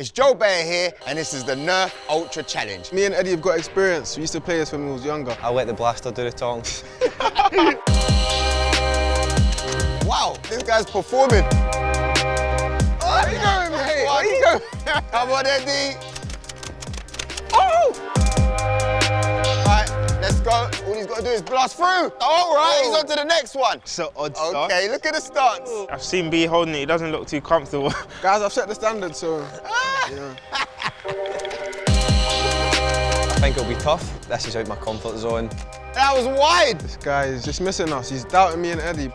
It's Joe Bayer here, and this is the Nerf Ultra Challenge. Me and Eddie have got experience. We used to play this when we was younger. I'll let the blaster do the tongs. Wow, this guy's performing. Where you going, mate? Where you going? Come on, Eddie. Oh! Right, let's go. All he's got to do is blast through. All right, he's on to the next one. So odd stuff. Okay, look at the stance. I've seen B holding it, he doesn't look too comfortable. Guys, I've set the standard, so... Yeah. I think it'll be tough. This is out my comfort zone. That was wide. This guy is just missing us. He's doubting me and Eddie.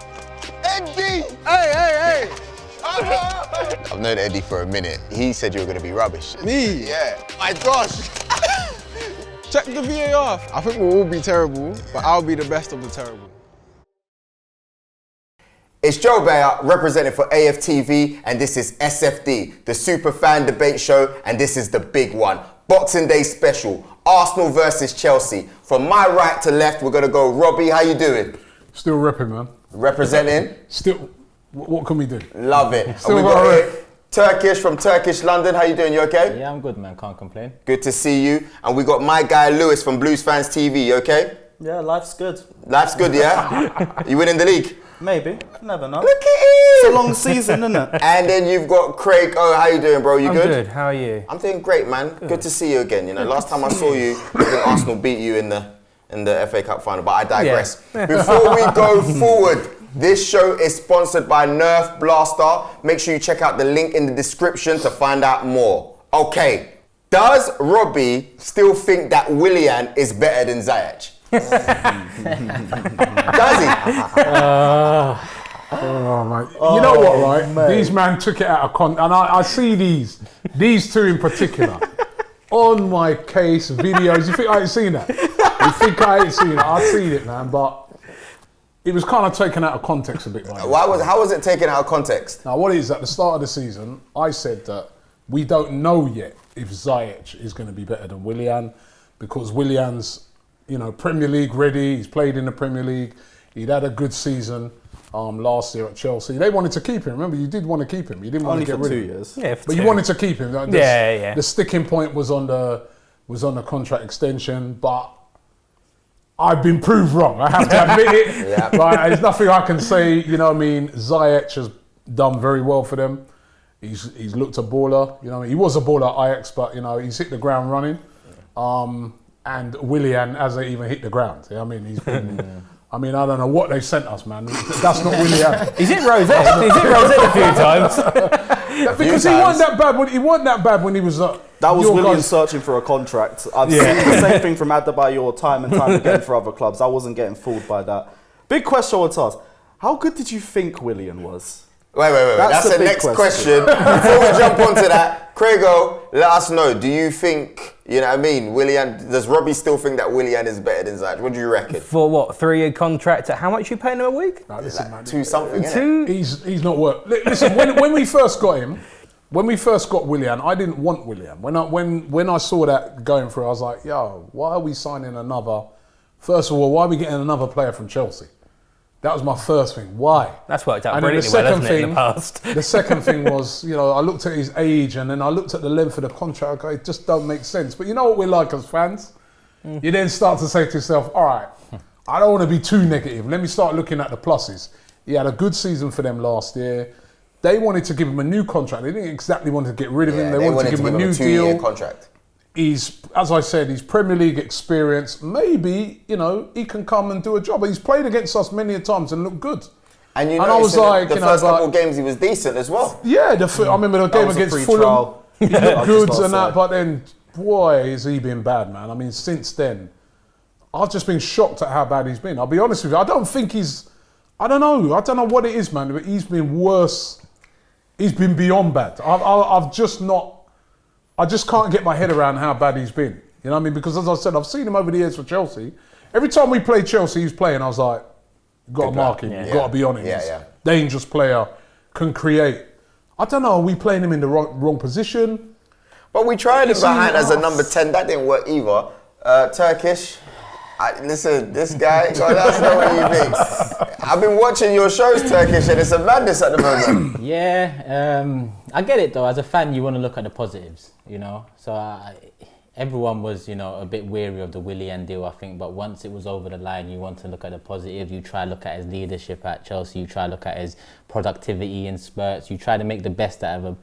Eddie! Hey! I've known Eddie for a minute. He said you were going to be rubbish. Me? Yeah. My gosh. Check the VAR. I think we'll all be terrible, but I'll be the best of the terrible. It's Joe Bayer representing for AFTV, and this is SFD, the Super Fan Debate Show, and this is the big one. Boxing Day special, Arsenal versus Chelsea. From my right to left, we're gonna go Robbie. How you doing? Still repping, man. Representing? Still, what can we do? Love it. Still and we got got here Turkish from Turkish London. How you doing? You okay? Yeah, I'm good, man. Can't complain. Good to see you. And we got my guy Lewis from Blues Fans TV. You okay? Yeah, life's good. Life's good, yeah? You winning the league? Maybe. Never know. Look at him! It's a long season, isn't it? And then you've got Craigo. How you doing, bro? You good? I'm good. How are you? I'm doing great, man. Good to see you again. You know, last time I saw you, I think Arsenal beat you in the FA Cup final, but I digress. Yeah. Before we go forward, this show is sponsored by Nerf Blaster. Make sure you check out the link in the description to find out more. Okay, does Robbie still think that Willian is better than Ziyech? Does he? Oh, mate. You know what, right? Mate. These man took it out of context, and I see these two in particular, on my case videos. You think I ain't seen that? You think I ain't seen it? I've seen it, man, but it was kind of taken out of context a bit. How was it taken out of context? Now, what it is, at the start of the season, I said that we don't know yet if Ziyech is going to be better than Willian, because Willian's, you know, Premier League ready. He's played in the Premier League. He'd had a good season last year at Chelsea. They wanted to keep him. Remember, you did want to keep him. You didn't want to get rid of him. Only for 2 years. Yeah, But you wanted to keep him. Yeah. The sticking point was on the contract extension, but I've been proved wrong. I have to admit it. Yeah. Right, there's nothing I can say. You know what I mean? Ziyech has done very well for them. He's looked a baller. You know, he was a baller at Ajax, but you know he's hit the ground running. And Willian hasn't even hit the ground. I mean, he's been. I mean, I don't know what they sent us, man. That's not Willian. He's hit Rosette. He's hit Rosette a few times. Because he wasn't that bad. He wasn't that bad when he was. That was Willian searching for a contract. I've seen the same thing from Adebayor time and time again for other clubs. I wasn't getting fooled by that. Big question I want to ask. How good did you think Willian was? Wait. That's the next question. Before we jump onto that, Craigo, let us know. Do you think, you know what I mean, does Robbie still think that Willian is better than Ziyech? What do you reckon? For what, 3-year contract? How much you paying him a week? No, listen, man. 2 something, innit? He's not worth. Listen, when we first got him, when we first got Willian, I didn't want Willian. When I saw that going through, I was like, yo, why are we signing another? First of all, why are we getting another player from Chelsea? That was my first thing. Why? That's worked out And then brilliantly well, hasn't it, in the past? The second thing was, you know, I looked at his age and then I looked at the length of the contract. Okay, it just don't make sense. But you know what we're like as fans? You then start to say to yourself, all right, I don't want to be too negative. Let me start looking at the pluses. He had a good season for them last year. They wanted to give him a new contract. They didn't exactly want to get rid of him. They wanted to give him a new 2-year deal. contract. He's, as I said, he's Premier League experience. Maybe, you know, he can come and do a job. He's played against us many a times and looked good. And you I know, was like, the first couple of games he was decent as well. Yeah, I remember the game against Fulham. He looked good and that, but then, boy, has he been bad, man. I mean, since then, I've just been shocked at how bad he's been. I'll be honest with you. I don't think I don't know what it is, man, but he's been worse. He's been beyond bad. I just can't get my head around how bad he's been. You know what I mean? Because as I said, I've seen him over the years for Chelsea. Every time we played Chelsea, he's playing, I was like, you've got to mark him. You've got to be on him. Yeah. Dangerous player, can create. I don't know, are we playing him in the wrong position? But we tried him behind as a number 10. That didn't work either. Turkish. Listen, this guy, God, let us know what you think. I've been watching your shows, Turkish, and it's a madness at the moment. Yeah, I get it though. As a fan, you want to look at the positives, you know. So everyone was, you know, a bit weary of the Willian deal, I think. But once it was over the line, you want to look at the positives. You try to look at his leadership at Chelsea. You try to look at his productivity in spurts. You try to make the best out of a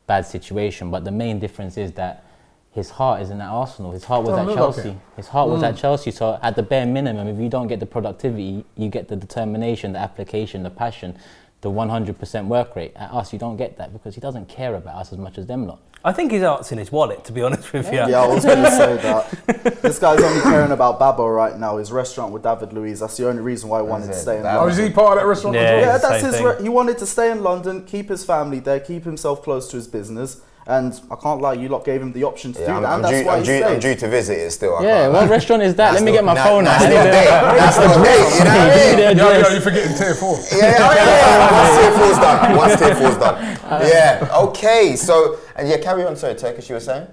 bad situation. But the main difference is that his heart isn't at Arsenal. His heart was at Chelsea. His heart was at Chelsea. So at the bare minimum, if you don't get the productivity, you get the determination, the application, the passion, the 100% work rate. At us, you don't get that because he doesn't care about us as much as them lot. I think his heart's in his wallet, to be honest with you. Yeah, I was going to say that. This guy's only caring about Babo right now, his restaurant with David Luiz. That's the only reason why he wanted to stay in London. Oh, is he part of that restaurant? Yeah, that's his. He wanted to stay in London, keep his family there, keep himself close to his business. And I can't lie, you lot gave him the option to do that. I'm due to visit it still. What restaurant is that? Let me get my phone out. That's not date, you know what I mean? You're forgetting tier 4. Yeah. Once tier 4's done. Yeah, okay. So, carry on. Sorry, Turkish, you were saying?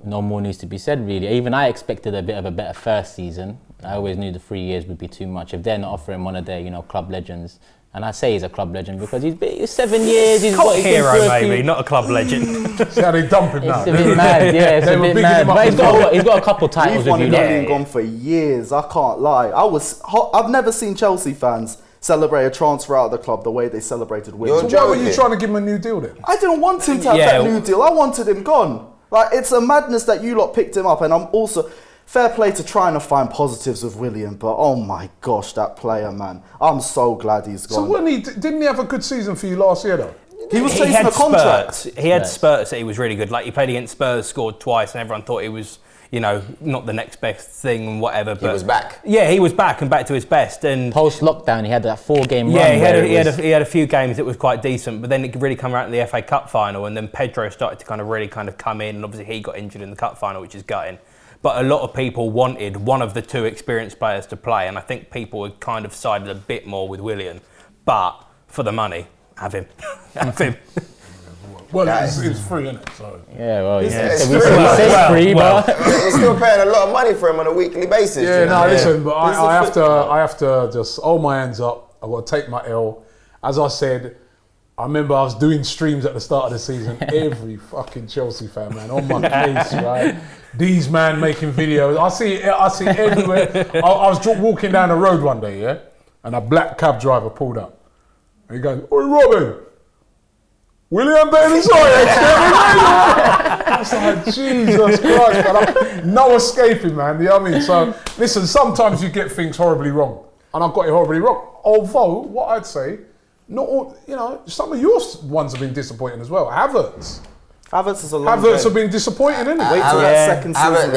No more needs to be said, really. Even I expected a bit of a better first season. I always knew the 3 years would be too much. If they're not offering one of their, you know, club legends, and I say he's a club legend because he's 7 years. He's cult hero, maybe, not a club legend. See how they dump him now. It's a bit mad, yeah. It's a bit mad. But he's got a couple titles with you. He's been gone for years. I can't lie. I've never seen Chelsea fans celebrate a transfer out of the club the way they celebrated Willian. So why were you trying to give him a new deal then? I didn't want him to have that new deal. I wanted him gone. Like, it's a madness that you lot picked him up, and I'm also fair play to trying to find positives with Willian, but oh my gosh, that player, man. I'm so glad he's gone. So didn't he have a good season for you last year though? He was chasing a contract. He had spurts that he was really good. Like, he played against Spurs, scored twice, and everyone thought he was, you know, not the next best thing and whatever. But he was back. Yeah, he was back and back to his best. And post-lockdown, he had that 4-game run. Yeah, he had a few games that was quite decent, but then it really come out in the FA Cup final, and then Pedro started to really come in, and obviously he got injured in the cup final, which is gutting. But a lot of people wanted one of the two experienced players to play, and I think people had kind of sided a bit more with Willian. But for the money, have him. Have him. Well, it's free, isn't it? So. Yeah, well, it's free, but you're still paying a lot of money for him on a weekly basis. Yeah, listen, but I have to just hold my hands up. I've got to take my L. As I said, I remember I was doing streams at the start of the season. Every fucking Chelsea fan, man, on my case, right? These man making videos. I see it everywhere. I was walking down the road one day, yeah, and a black cab driver pulled up. And he goes, "Oi, Robbie, Willian Bailey Ziyech." I was like, Jesus Christ, man. No escaping, man. You know what I mean? So, listen, sometimes you get things horribly wrong. And I've got it horribly wrong. Although, what I'd say, not all, you know, some of your ones have been disappointing as well. Havertz is a long Havertz have been disappointing, isn't it? Wait till that second season.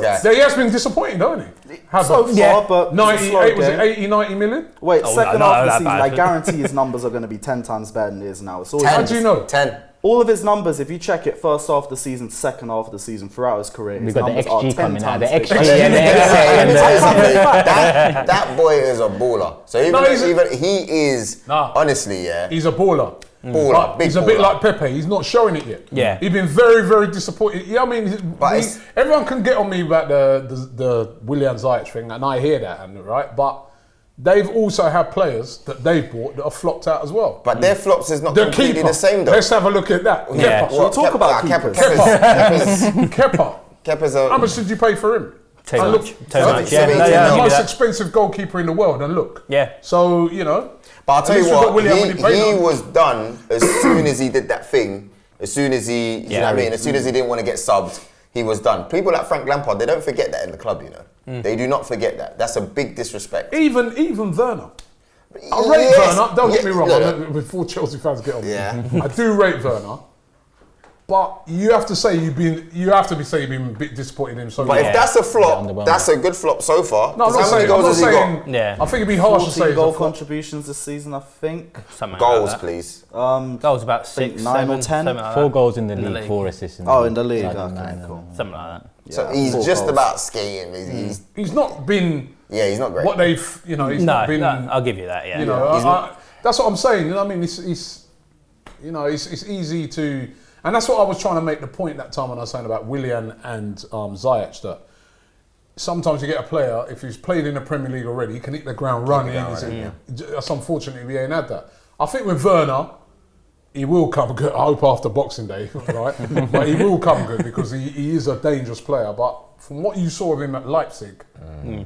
Yeah, he has been disappointing, don't he? So far, but 80, 90 million? Wait, second half of the season, I guarantee his numbers are going to be 10 times better than it is now. How do you know? 10. All of his numbers, if you check it, first half of the season, second half of the season, throughout his career, his numbers are 10 times XG That boy is a baller. So he is honestly, he's a baller. Baller, he's a bit like Pepe. He's not showing it yet. Yeah, he's been very, very disappointed. Yeah, I mean, everyone can get on me about the Willian Ziyech thing, and I hear that, right? But they've also had players that they've bought that have flopped out as well. But their flops is not completely the same, though. Let's have a look at that. Yeah. We'll talk about keepers. Kepa's how much did you pay for him? Too much. The most expensive goalkeeper in the world, and look. Yeah. So, you know. But I'll tell you what, he was done as soon as he did that thing. As soon as he, you know what I mean? As soon as he didn't want to get subbed, he was done. People like Frank Lampard, they don't forget that in the club, you know. They do not forget that. That's a big disrespect. Even Werner. I rate Werner, don't get me wrong, before Chelsea fans get on me. I do rate Werner. But you have to say you've been a bit disappointed in him so far. But if that's a flop, that's a good flop so far. No, how many goals has he got? Yeah. I think it'd be harsh to say goal contributions this season, I think. Something goals, like please. Goals about 6, 9 7, or 10. Like 4 goals in the league, 4 assists in the league. In the league. Okay, cool. Something like that. So he's just about skating. He's not been. Yeah, he's not great. What they've, you know, he's not been. No, I'll give you that. Yeah. You know, that's what I'm saying. You know, I mean, it's you know, it's easy to. And that's what I was trying to make the point that time when I was saying about Willian and Ziyech, that sometimes you get a player, if he's played in the Premier League already, he can hit the ground running. That's unfortunately we ain't had that. I think with Werner, he will come good. I hope after Boxing Day, right? But he will come good because he is a dangerous player. But from what you saw of him at Leipzig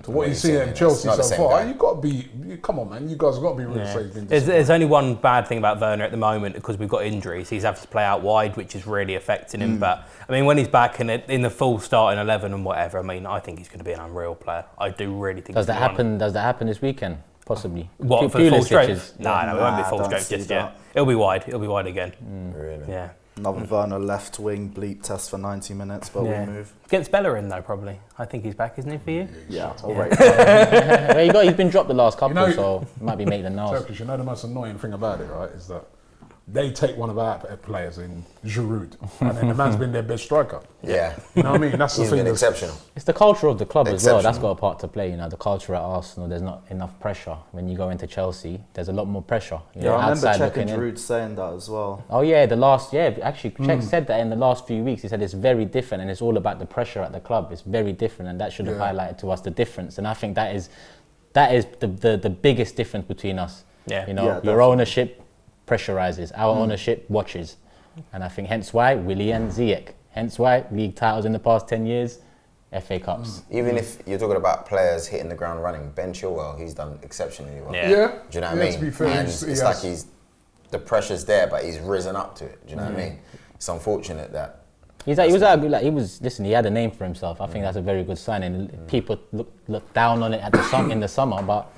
to what you see at Chelsea so far, you've got to be. Come on, man. You guys have got to be really safe. There's only one bad thing about Werner at the moment because we've got injuries. He's having to play out wide, which is really affecting him. But I mean, when he's back in the full starting 11 and whatever, I mean, I think he's going to be an unreal player. I do really think. Does that happen? Does that happen this weekend? Possibly. What, for the full strength? No, it won't be full don't strength see just that. yet. It'll be wide. It'll be wide again. Really? Yeah. Another Werner left wing bleep test for 90 minutes, but we move. Against Bellerin though, probably. I think he's back, isn't he, for you? Yeah, Well, he's been dropped the last couple, so might be making the Turkish, you know the most annoying thing about it, right, is that they take one of our players in Giroud, and then the man's been their best striker. Yeah. You know what I mean? That's the He's thing. been exceptional. It's the culture of the club as well. That's got a part to play. You know, the culture at Arsenal. There's not enough pressure when you go into Chelsea. There's a lot more pressure. You know, I remember outside checking looking in. Giroud saying that as well. Oh yeah, actually, Czech said that in the last few weeks. He said it's very different, and it's all about the pressure at the club. It's very different, and that should have highlighted to us the difference. And I think that is the biggest difference between us. Yeah. You know, Yeah, your definitely. ownership pressurizes. Our ownership watches, and I think hence why Willian, Ziyech. Hence why league titles in the past 10 years, FA Cups. Even if you're talking about players hitting the ground running, Ben Chilwell, he's done exceptionally well. Yeah. Yeah. Do you know what I mean? To be fair, And it's like the pressure's there, but he's risen up to it. Do you know what I mean? It's unfortunate that. He had a name for himself. I think that's a very good sign. And people look down on it in the summer, but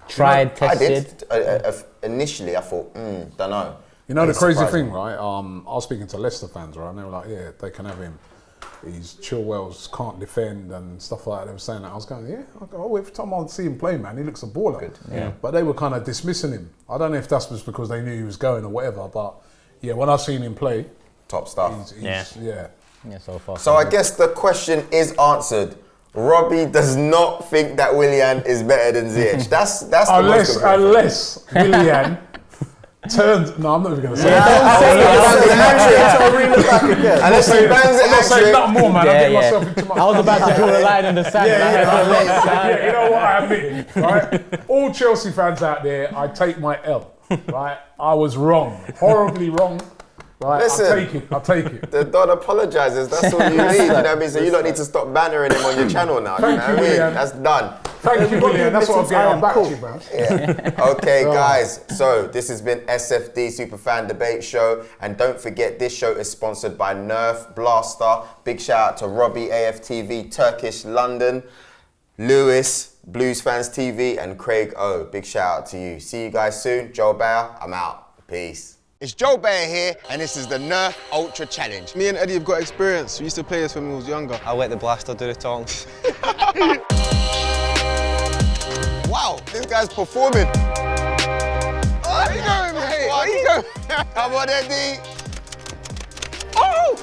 tested. I did. Initially, I thought, don't know. You know the It's crazy surprising. thing, right? I was speaking to Leicester fans, right? And they were like, yeah, they can have him. He's Chilwell's can't defend and stuff like that. They were saying that. I was going, every time I see him play, man, he looks a baller. Good. Yeah. But they were kind of dismissing him. I don't know if that's just because they knew he was going or whatever, but yeah, when I've seen him play, Top stuff. Yeah, so far. So I guess the question is answered. Robbie does not think that Willian is better than Ziyech. That's the most important. unless Willian turns. No, I'm not even going to say Unless he bangs I'm not saying it, nothing more, man. Yeah, I get yeah. myself into my. I was about to draw a line in the sand. Yeah, you know what I admit, right? All Chelsea fans out there, I take my L, right? I was wrong, horribly wrong. Right, Listen, I'll take it. The Don apologises. That's all you need. You know what I mean? So you don't need to stop bantering him on your channel now. Thank you know you, what I mean? Willian. That's done. Thank you, Willian. That's what I'm getting. I'm back to you, man. Yeah. Okay, guys. So this has been SFD Superfan Debate Show, and don't forget this show is sponsored by Nerf Blaster. Big shout out to Robbie, AFTV, Turkish London, Lewis, Blues Fans TV, and Craigo. Big shout out to you. See you guys soon. Joe Bayer, I'm out. Peace. It's Joe Bayer here, and this is the Nerf Ultra Challenge. Me and Eddie have got experience. We used to play this when we was younger. I'll let the blaster do the tongs. Wow, this guy's performing. Oh, where you going, mate? Where you going? Come on, Eddie. Oh!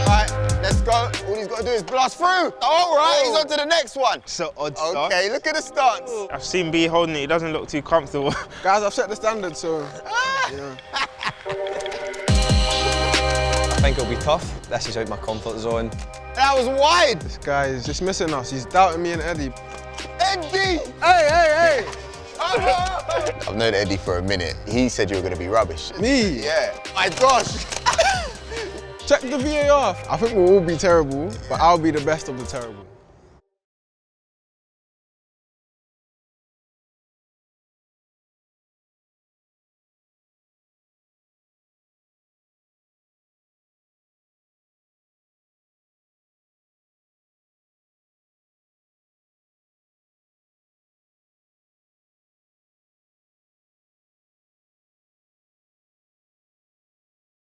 Right, let's go. All he's got to do is blast through. All right, he's on to the next one. So odd stuff. Okay, look at the stance. I've seen B holding it. He doesn't look too comfortable. Guys, I've set the standard, so I think it'll be tough. This is out my comfort zone. That was wide. this guy is dismissing us. He's doubting me and Eddie. Eddie! Hey! I've known Eddie for a minute. He said you were going to be rubbish. Me? Yeah. My gosh. Check the VAR. I think we'll all be terrible, but I'll be the best of the terrible.